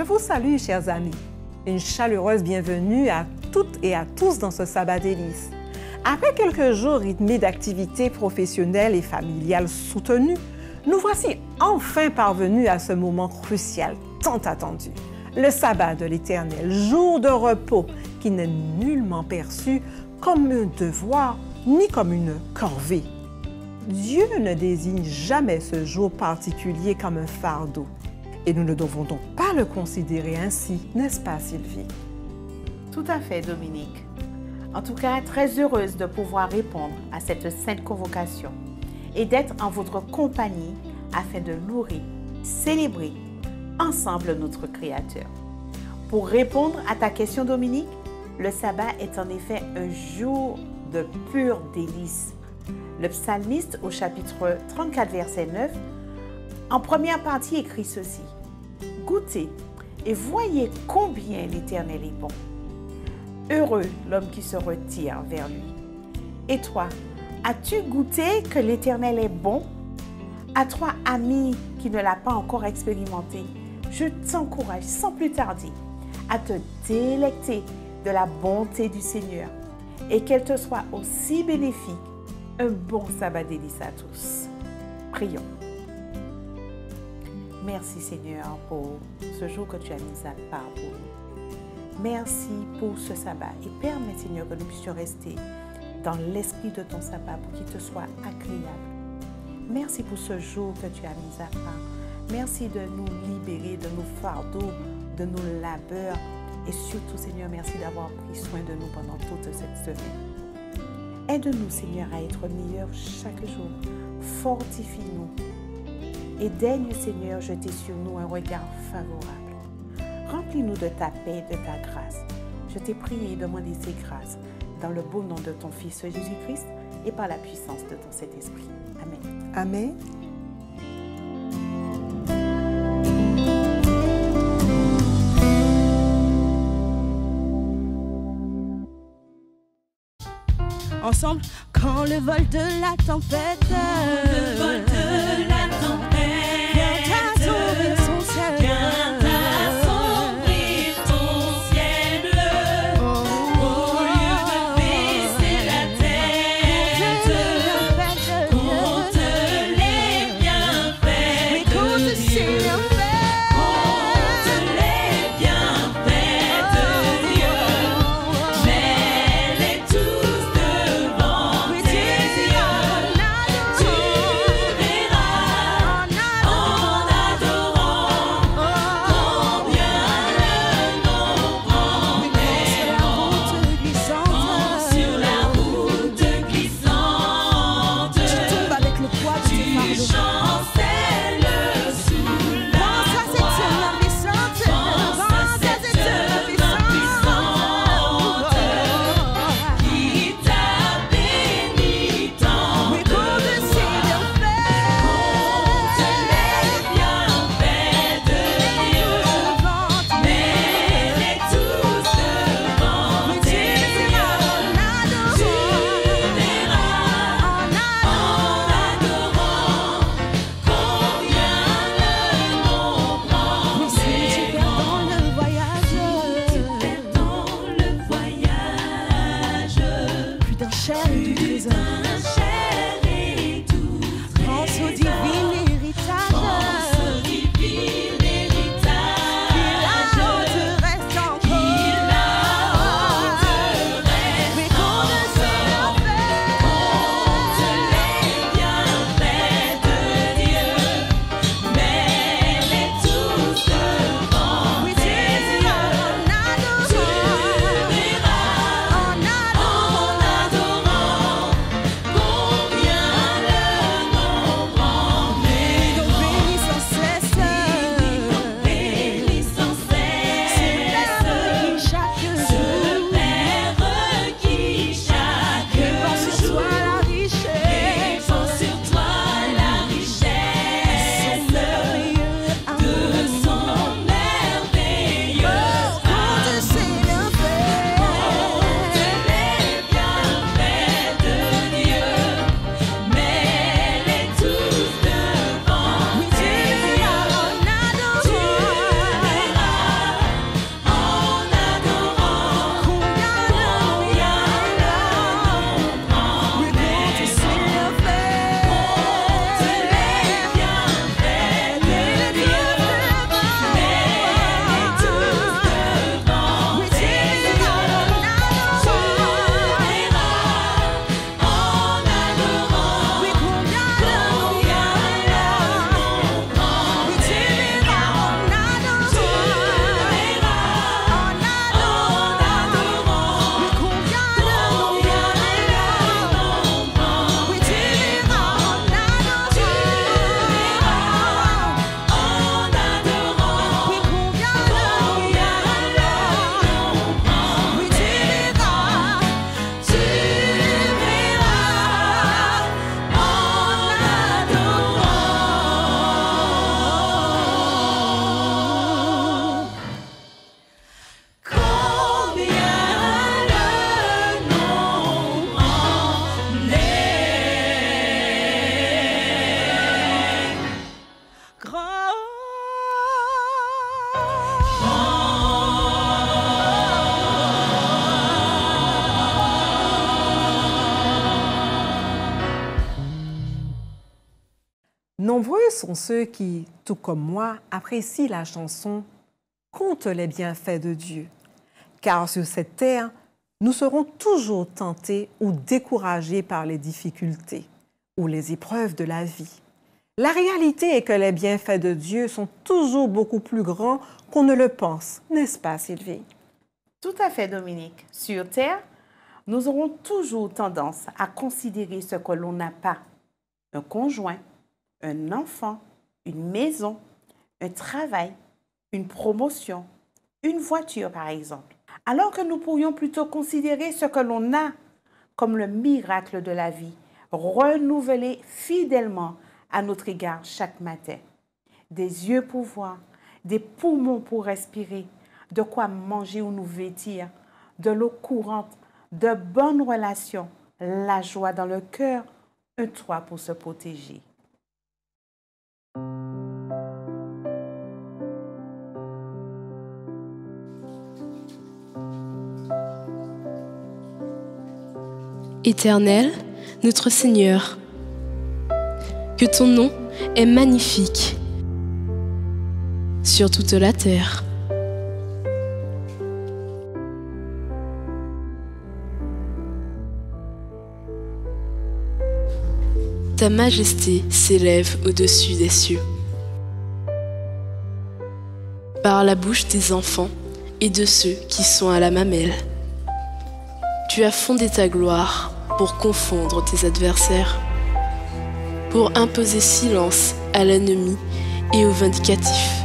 Je vous salue, chers amis. Une chaleureuse bienvenue à toutes et à tous dans ce sabbat délice. Après quelques jours rythmés d'activités professionnelles et familiales soutenues, nous voici enfin parvenus à ce moment crucial, tant attendu. Le sabbat de l'Éternel, jour de repos qui n'est nullement perçu comme un devoir ni comme une corvée. Dieu ne désigne jamais ce jour particulier comme un fardeau. Et nous ne devons donc pas le considérer ainsi, n'est-ce pas, Sylvie? Tout à fait, Dominique. En tout cas, très heureuse de pouvoir répondre à cette sainte convocation et d'être en votre compagnie afin de louer, célébrer ensemble notre Créateur. Pour répondre à ta question, Dominique, le sabbat est en effet un jour de pur délice. Le psalmiste au chapitre 34, verset 9, en première partie écrit ceci: « Goûtez et voyez combien l'Éternel est bon. Heureux l'homme qui se retire vers lui. » Et toi, as-tu goûté que l'Éternel est bon? À toi, ami qui ne l'a pas encore expérimenté, je t'encourage sans plus tarder à te délecter de la bonté du Seigneur et qu'elle te soit aussi bénéfique. Un bon sabbat délice à tous. Prions. Merci Seigneur pour ce jour que tu as mis à part pour nous. Merci pour ce sabbat et permets Seigneur que nous puissions rester dans l'esprit de ton sabbat pour qu'il te soit agréable. Merci pour ce jour que tu as mis à part. Merci de nous libérer de nos fardeaux, de nos labeurs et surtout Seigneur, merci d'avoir pris soin de nous pendant toute cette semaine. Aide-nous, Seigneur, à être meilleurs chaque jour. Fortifie-nous. Et daigne, Seigneur, jeter sur nous un regard favorable. Remplis-nous de ta paix et de ta grâce. Je t'ai prié et demandé ces grâces dans le beau nom de ton Fils Jésus-Christ et par la puissance de ton Saint-Esprit. Amen. Amen. Ensemble, quand le vol de la tempête, vient assombrir son ciel, bleu, au lieu de baisser la tête, compte les bienfaits de Dieu, compte les bienfaits de Dieu, mets-les tous devant tes yeux. Tu verras en adorant combien le nombre est grand. Sur la route glissante, tu tombes avec le poids de tes fardeaux. Tu chancelles sous la croix. Pense à cette œuvre puissante qui t'a béni tant. Compte les bienfaits de Dieu, mets-les tous devant tes yeux. Tu verras en adorant combien le nombre est grand. Nombreux sont ceux qui, tout comme moi, apprécient la chanson « Conte les bienfaits de Dieu ». Car sur cette terre, nous serons toujours tentés ou découragés par les difficultés ou les épreuves de la vie. La réalité est que les bienfaits de Dieu sont toujours beaucoup plus grands qu'on ne le pense, n'est-ce pas, Sylvie? Tout à fait, Dominique. Sur terre, nous aurons toujours tendance à considérer ce que l'on n'a pas. Un conjoint, un enfant, une maison, un travail, une promotion, une voiture par exemple. Alors que nous pourrions plutôt considérer ce que l'on a comme le miracle de la vie, renouvelé fidèlement à notre égard chaque matin. Des yeux pour voir, des poumons pour respirer, de quoi manger ou nous vêtir, de l'eau courante, de bonnes relations, la joie dans le cœur, un toit pour se protéger. Éternel, notre Seigneur, que ton nom est magnifique sur toute la terre. Ta majesté s'élève au-dessus des cieux. Par la bouche des enfants et de ceux qui sont à la mamelle, tu as fondé ta gloire pour confondre tes adversaires, pour imposer silence à l'ennemi et aux vindicatifs.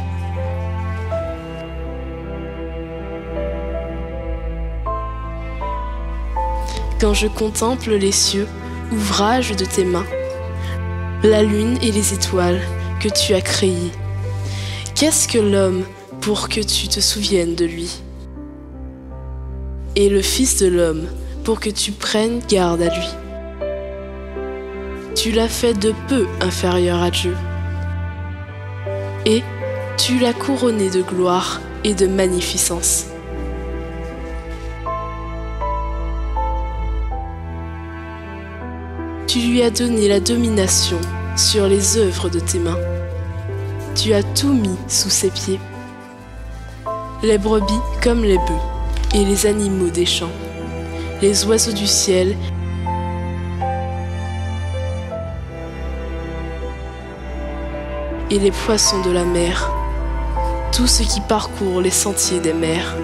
Quand je contemple les cieux, ouvrage de tes mains, la lune et les étoiles que tu as créées, qu'est-ce que l'homme pour que tu te souviennes de lui? Et le Fils de l'homme pour que tu prennes garde à lui. Tu l'as fait de peu inférieur à Dieu. Et tu l'as couronné de gloire et de magnificence. Tu lui as donné la domination sur les œuvres de tes mains. Tu as tout mis sous ses pieds. Les brebis comme les bœufs et les animaux des champs, les oiseaux du ciel et les poissons de la mer, tout ce qui parcourt les sentiers des mers.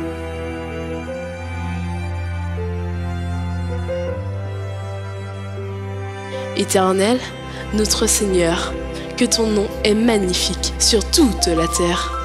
Éternel, notre Seigneur, que ton nom est magnifique sur toute la terre.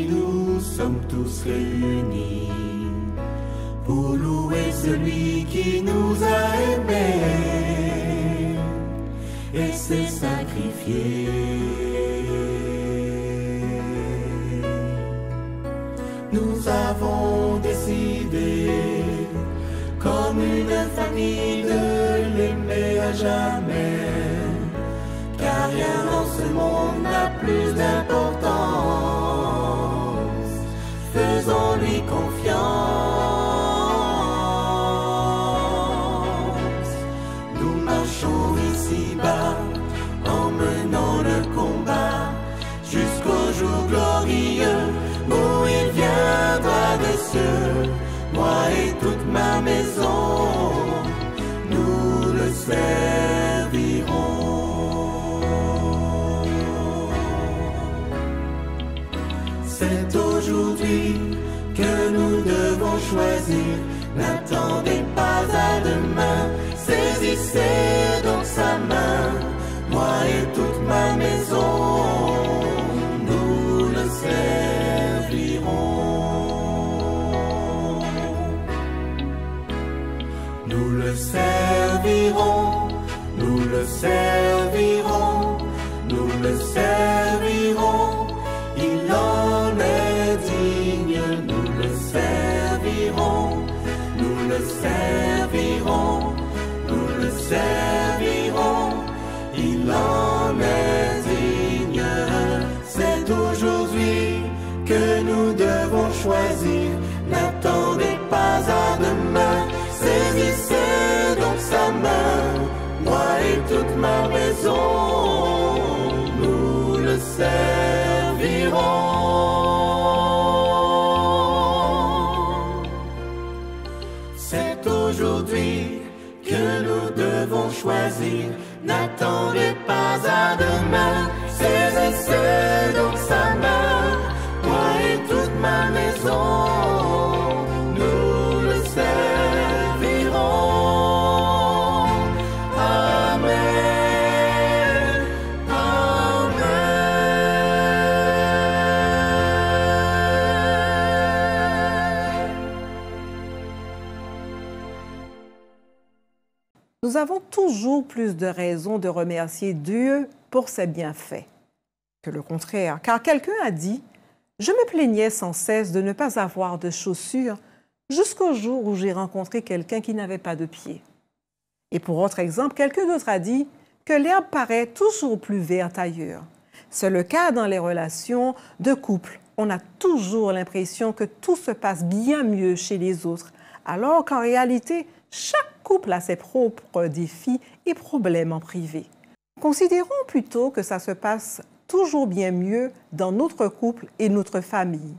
Nous sommes tous réunis pour louer celui qui nous a aimés et s'est sacrifié. Nous avons décidé, comme une famille, de l'aimer à jamais, car rien dans ce monde n'a plus d'importance. Faisons-lui confiance. Nous marchons ici-bas en menant le combat jusqu'au jour glorieux où il viendra des cieux. Moi et toute ma maison, nous le servirons. C'est aujourd'hui que nous devons choisir. N'attendez pas à demain, saisissez donc sa main. Moi et toute ma maison, nous le servirons. Nous le servirons, nous le servirons. nous avons toujours plus de raisons de remercier Dieu pour ses bienfaits que le contraire, car quelqu'un a dit « Je me plaignais sans cesse de ne pas avoir de chaussures jusqu'au jour où j'ai rencontré quelqu'un qui n'avait pas de pieds. » Et pour autre exemple, quelqu'un d'autre a dit que l'herbe paraît toujours plus verte ailleurs. C'est le cas dans les relations de couple. On a toujours l'impression que tout se passe bien mieux chez les autres, alors qu'en réalité, chaque couple a ses propres défis et problèmes en privé. Considérons plutôt que ça se passe toujours bien mieux dans notre couple et notre famille.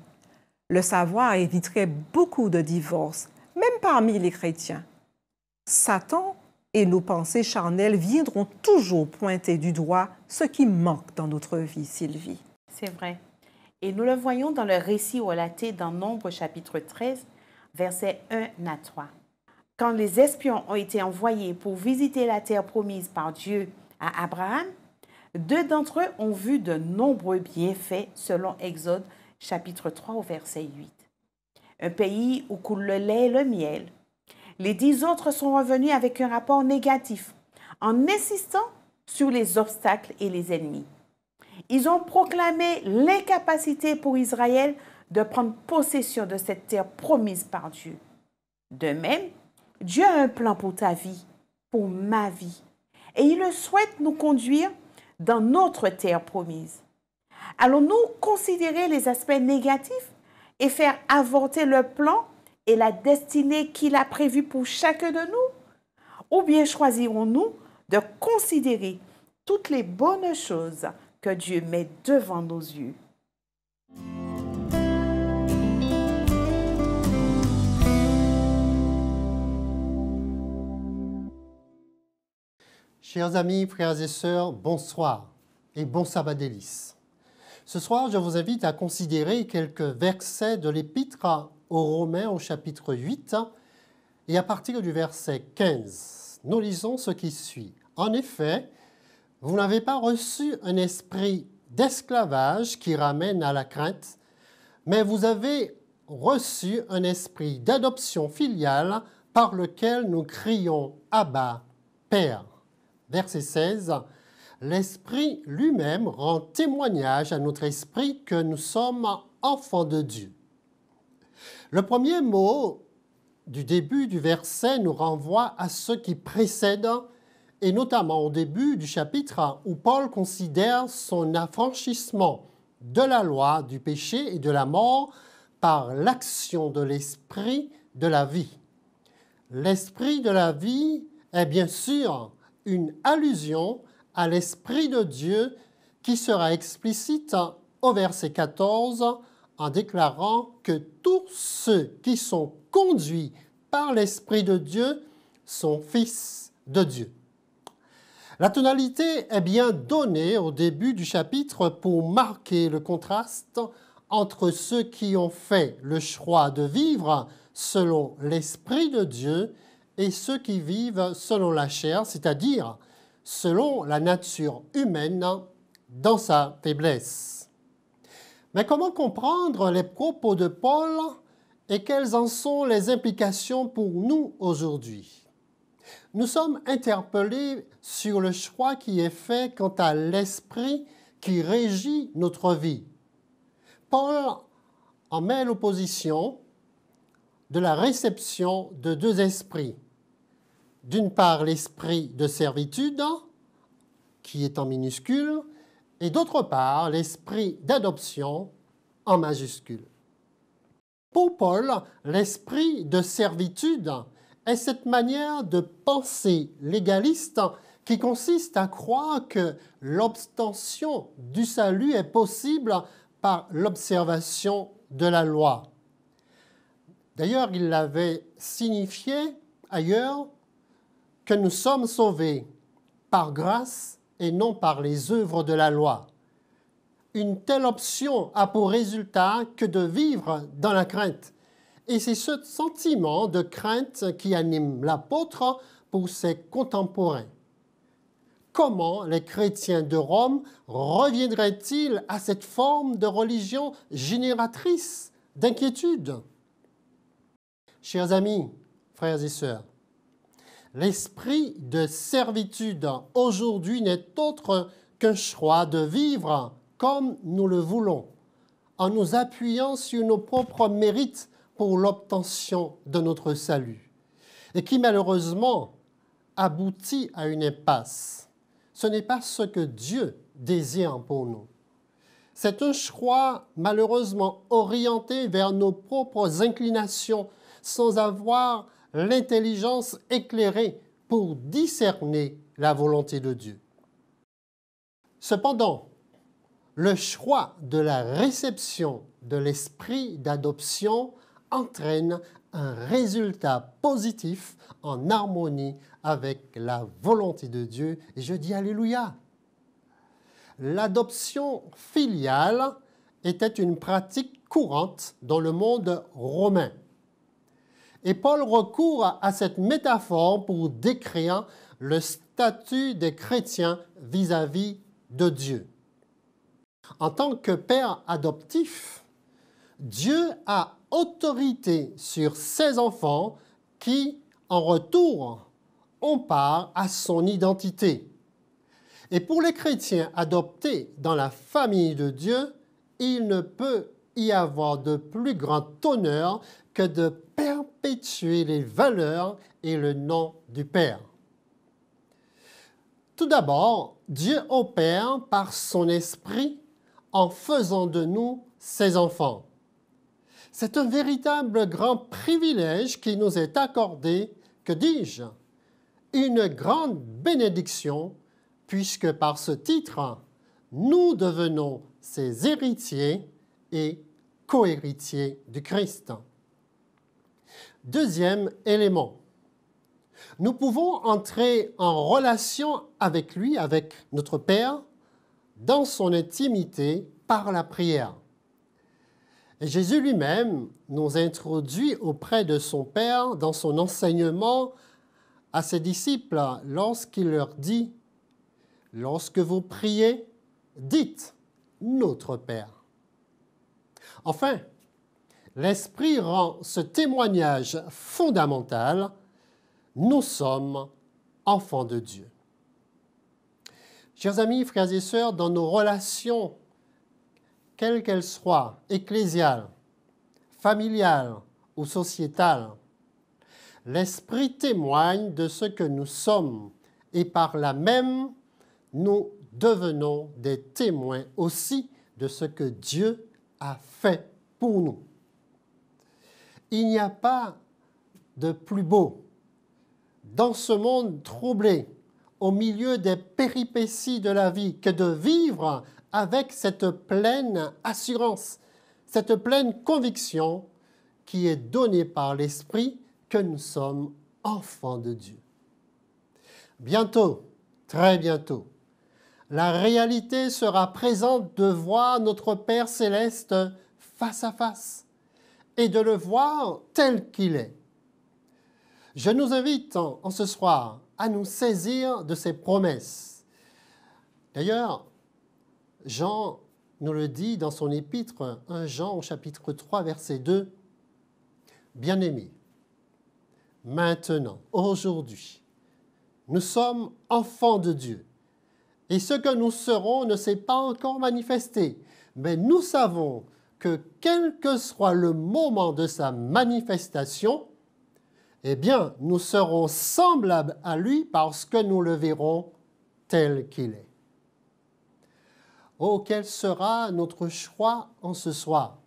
Le savoir éviterait beaucoup de divorces, même parmi les chrétiens. Satan et nos pensées charnelles viendront toujours pointer du doigt ce qui manque dans notre vie, Sylvie. C'est vrai. Et nous le voyons dans le récit relaté dans Nombre chapitre 13, versets 1 à 3. Quand les espions ont été envoyés pour visiter la terre promise par Dieu à Abraham, 2 d'entre eux ont vu de nombreux bienfaits selon Exode chapitre 3 au verset 8. Un pays où coule le lait et le miel. Les 10 autres sont revenus avec un rapport négatif en insistant sur les obstacles et les ennemis. Ils ont proclamé l'incapacité pour Israël de prendre possession de cette terre promise par Dieu. De même, Dieu a un plan pour ta vie, pour ma vie, et il souhaite nous conduire dans notre terre promise. Allons-nous considérer les aspects négatifs et faire avorter le plan et la destinée qu'il a prévue pour chacun de nous? Ou bien choisirons-nous de considérer toutes les bonnes choses que Dieu met devant nos yeux? Chers amis, frères et sœurs, bonsoir et bon sabbat délices. Ce soir, je vous invite à considérer quelques versets de l'Épître aux Romains au chapitre 8 et à partir du verset 15. Nous lisons ce qui suit. En effet, vous n'avez pas reçu un esprit d'esclavage qui ramène à la crainte, mais vous avez reçu un esprit d'adoption filiale par lequel nous crions « Abba, Père ». Verset 16, « L'Esprit lui-même rend témoignage à notre esprit que nous sommes enfants de Dieu. » Le premier mot du début du verset nous renvoie à ce qui précède, et notamment au début du chapitre où Paul considère son affranchissement de la loi, du péché et de la mort par l'action de l'Esprit de la vie. L'Esprit de la vie est bien sûr une allusion à l'Esprit de Dieu qui sera explicite au verset 14 en déclarant que tous ceux qui sont conduits par l'Esprit de Dieu sont fils de Dieu. La tonalité est bien donnée au début du chapitre pour marquer le contraste entre ceux qui ont fait le choix de vivre selon l'Esprit de Dieu et ceux qui vivent selon la chair, c'est-à-dire selon la nature humaine dans sa faiblesse. Mais comment comprendre les propos de Paul et quelles en sont les implications pour nous aujourd'hui? Nous sommes interpellés sur le choix qui est fait quant à l'esprit qui régit notre vie. Paul en met l'opposition de la réception de 2 esprits. D'une part, l'esprit de servitude, qui est en minuscule, et d'autre part, l'esprit d'adoption en majuscule. Pour Paul, l'esprit de servitude est cette manière de penser légaliste qui consiste à croire que l'obtention du salut est possible par l'observation de la loi. D'ailleurs, il l'avait signifié ailleurs que nous sommes sauvés par grâce et non par les œuvres de la loi. Une telle option a pour résultat que de vivre dans la crainte. Et c'est ce sentiment de crainte qui anime l'apôtre pour ses contemporains. Comment les chrétiens de Rome reviendraient-ils à cette forme de religion génératrice d'inquiétude? Chers amis, frères et sœurs, L'esprit de servitude aujourd'hui n'est autre qu'un choix de vivre comme nous le voulons, en nous appuyant sur nos propres mérites pour l'obtention de notre salut, et qui malheureusement aboutit à une impasse. Ce n'est pas ce que Dieu désire pour nous. C'est un choix malheureusement orienté vers nos propres inclinations sans avoir l'intelligence éclairée pour discerner la volonté de Dieu. Cependant, le choix de la réception de l'esprit d'adoption entraîne un résultat positif en harmonie avec la volonté de Dieu. Et je dis Alléluia. L'adoption filiale était une pratique courante dans le monde romain. Et Paul recourt à cette métaphore pour décrire le statut des chrétiens vis-à-vis de Dieu. En tant que père adoptif, Dieu a autorité sur ses enfants qui, en retour, ont part à son identité. Et pour les chrétiens adoptés dans la famille de Dieu, il ne peut y avoir de plus grand honneur que de perpétuer les valeurs et le nom du Père. Tout d'abord, Dieu opère par son esprit en faisant de nous ses enfants. C'est un véritable grand privilège qui nous est accordé, que dis-je, une grande bénédiction, puisque par ce titre, nous devenons ses héritiers et co-héritiers du Christ. Deuxième élément, nous pouvons entrer en relation avec lui, avec notre Père, dans son intimité par la prière. Et Jésus lui-même nous introduit auprès de son Père dans son enseignement à ses disciples lorsqu'il leur dit « Lorsque vous priez, dites « Notre Père ». Enfin, l'Esprit rend ce témoignage fondamental « Nous sommes enfants de Dieu ». Chers amis, frères et sœurs, dans nos relations, quelles qu'elles soient, ecclésiales, familiales ou sociétales, l'Esprit témoigne de ce que nous sommes et par là même, nous devenons des témoins aussi de ce que Dieu a fait pour nous. Il n'y a pas de plus beau dans ce monde troublé, au milieu des péripéties de la vie, que de vivre avec cette pleine assurance, cette pleine conviction qui est donnée par l'Esprit que nous sommes enfants de Dieu. Bientôt, très bientôt, la réalité sera présente de voir notre Père céleste face à face et de le voir tel qu'il est. Je nous invite en ce soir à nous saisir de ces promesses. D'ailleurs, Jean nous le dit dans son épître, 1 Jean au chapitre 3, verset 2, « Bien-aimés, maintenant, aujourd'hui, nous sommes enfants de Dieu, et ce que nous serons ne s'est pas encore manifesté, mais nous savons que quel que soit le moment de sa manifestation, eh bien, nous serons semblables à lui parce que nous le verrons tel qu'il est. » Oh, quel sera notre choix en ce soir?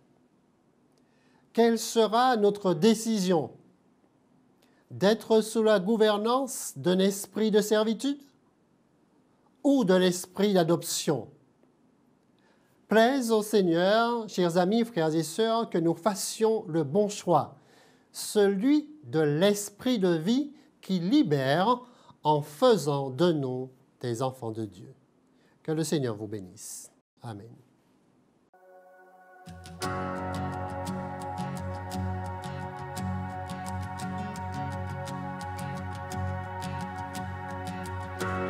Quelle sera notre décision? D'être sous la gouvernance d'un esprit de servitude ou de l'esprit d'adoption? Plaise au Seigneur, chers amis, frères et sœurs, que nous fassions le bon choix, celui de l'esprit de vie qui libère en faisant de nous des enfants de Dieu. Que le Seigneur vous bénisse. Amen.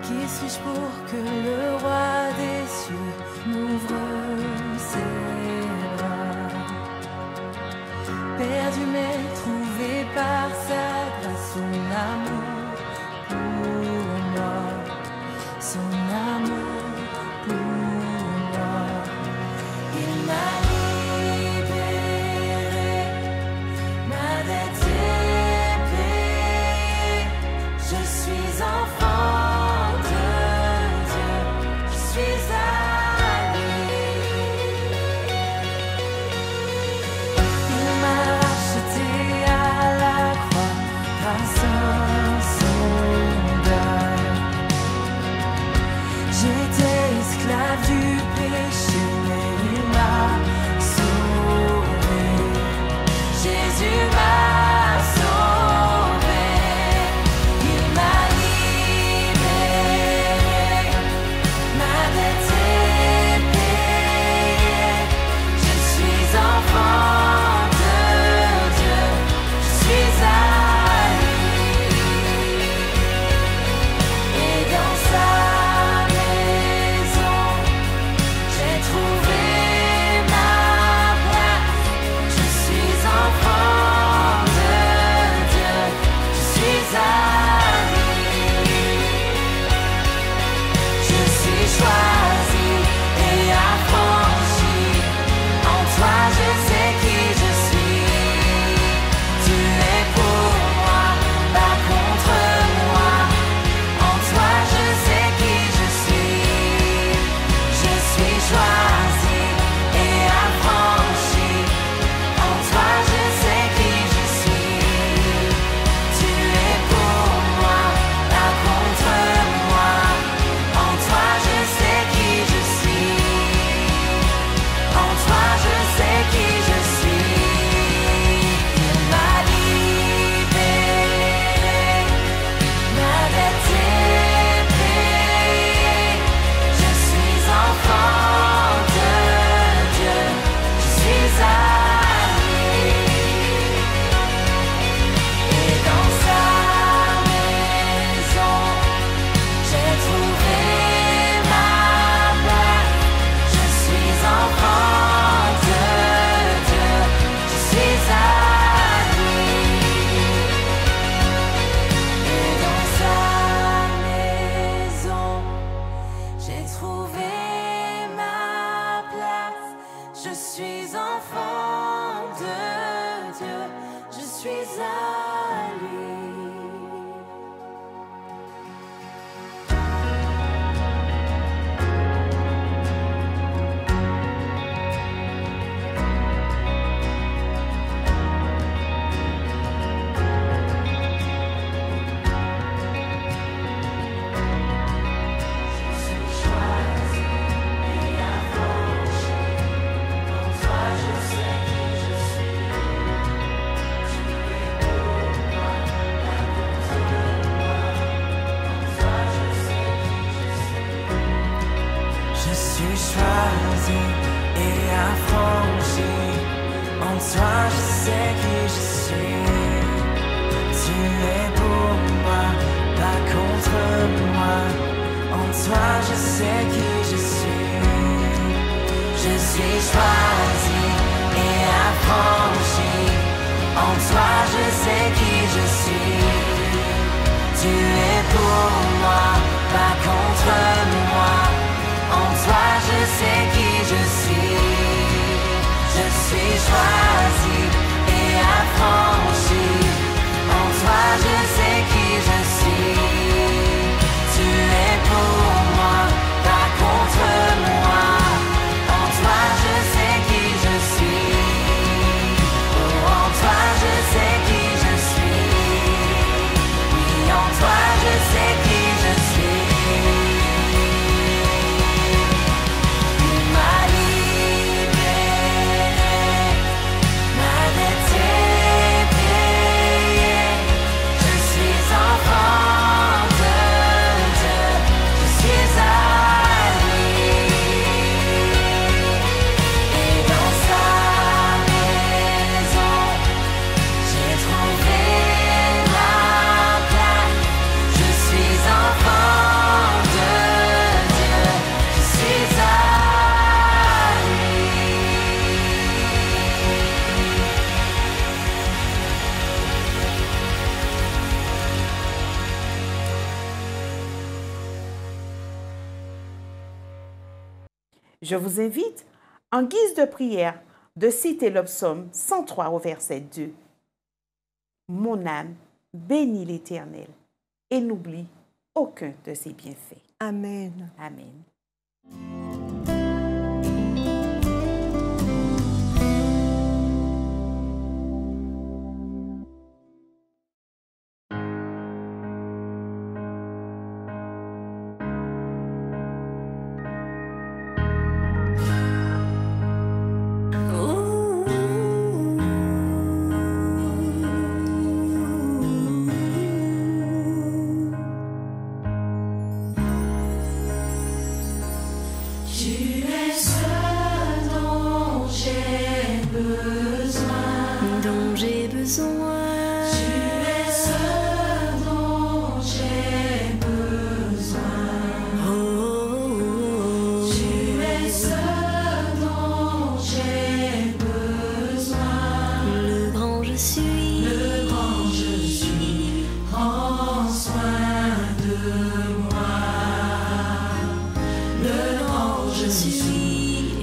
Qui suis-je pour que le roi des cieux m'ouvre ses bras? Perdu mais trouvé par sa grâce, son amour Je suis enfant de Dieu, je suis à lui. Choisi et affranchi, en toi je sais qui je suis. Tu es pour moi, pas contre moi, en toi je sais qui je suis. Je suis choisi et affranchi, en toi je sais qui je suis. Tu es pour moi, pas contre moi, en toi je sais qui je suis. Je suis choisi et affranchi, en toi je sais qui je suis. Tu es pour moi, pas contre moi, en toi je sais qui je suis. Oh, en toi je sais qui je suis. Oui, en toi je sais qui je suis. Je vous invite, en guise de prière, de citer le psaume 103 au verset 2. Mon âme bénit l'Éternel et n'oublie aucun de ses bienfaits. Amen. Amen.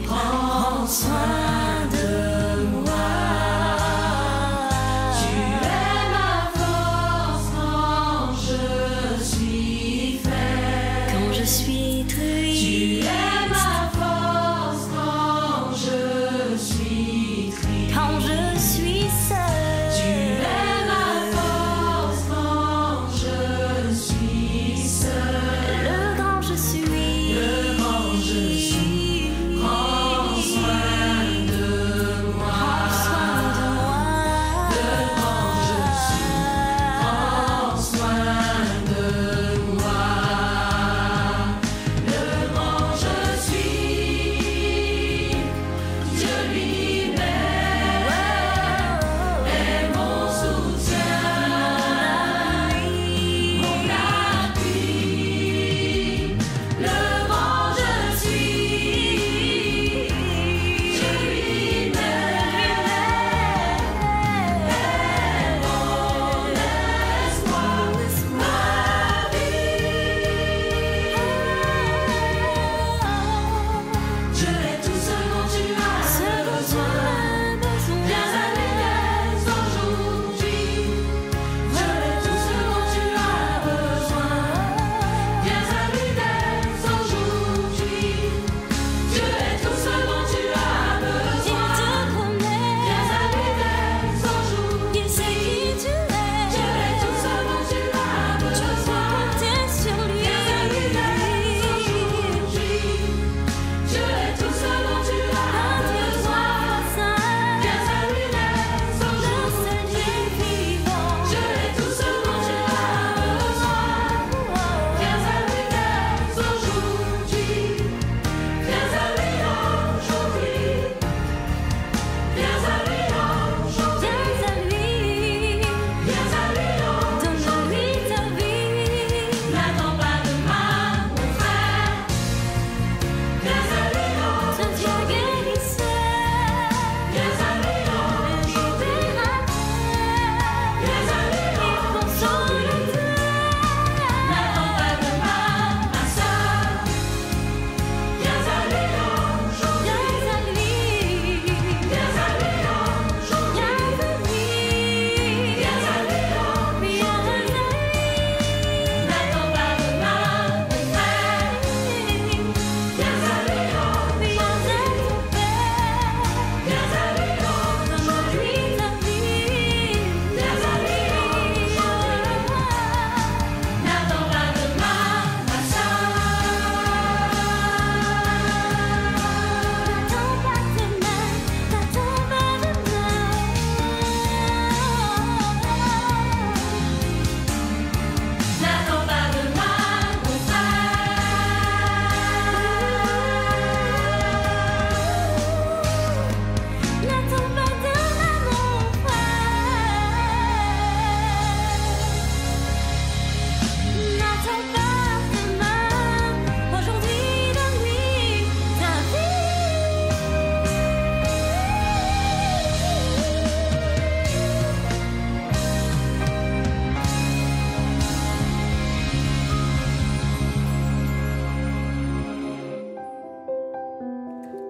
Prends soin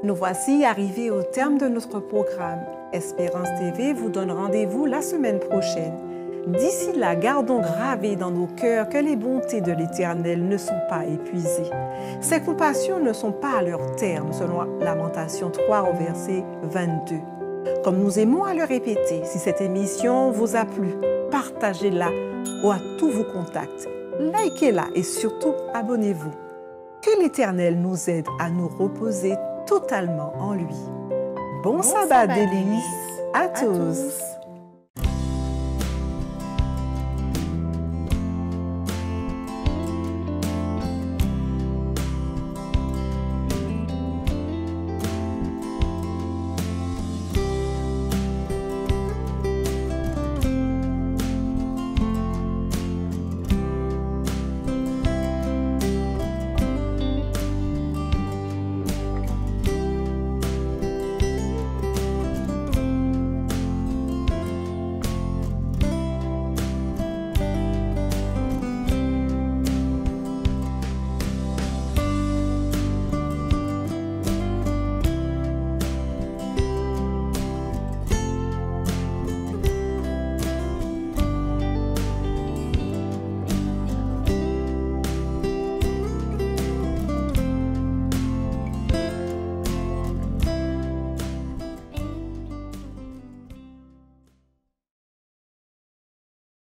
Nous voici arrivés au terme de notre programme. Espérance TV vous donne rendez-vous la semaine prochaine. D'ici là, gardons gravé dans nos cœurs que les bontés de l'Éternel ne sont pas épuisées. Ses compassions ne sont pas à leur terme, selon Lamentation 3 au verset 22. Comme nous aimons à le répéter, si cette émission vous a plu, partagez-la à tous vos contacts. Likez-la et surtout abonnez-vous. Que l'Éternel nous aide à nous reposer totalement en lui. Bon sabbat délice à tous.